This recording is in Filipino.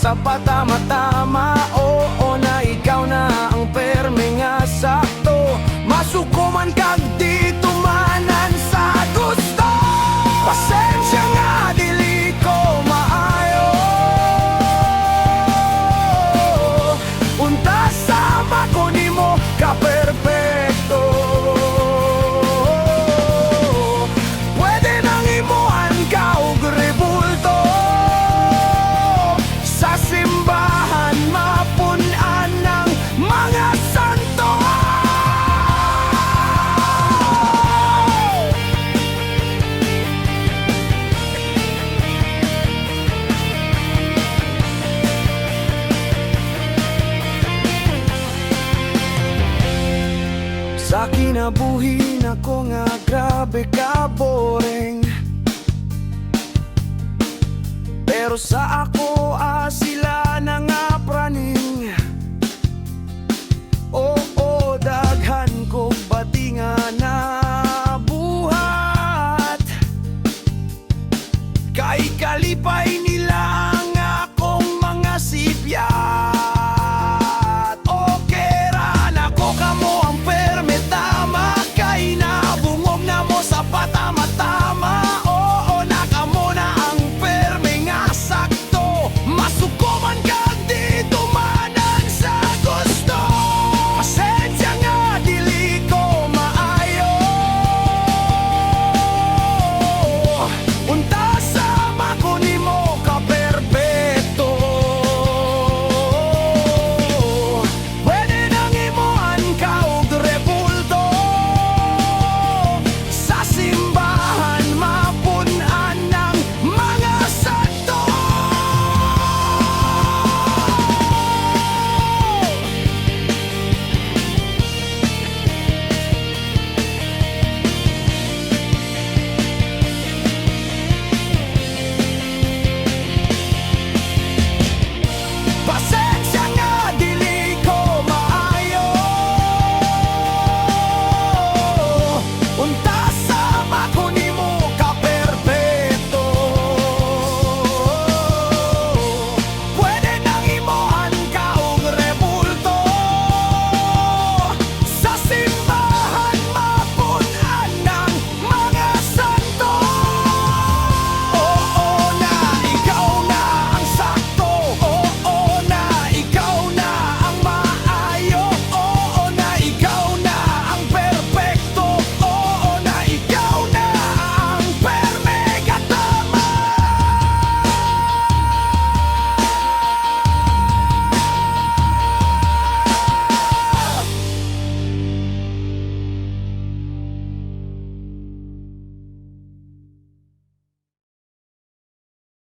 sa patama-tama. Oo na ikaw na ang perme nga sakto. Masukuman kag di tumanan sa gusto. Pasensya nga dili ko maayo. Unta sama ko nimo ka perfecto. Pwede nang imuhan ka og rebulto. Sa simbahan mapunan ng mga santo. Sa kinabuhi ako nga grabe ka boring. Pero sa ako sila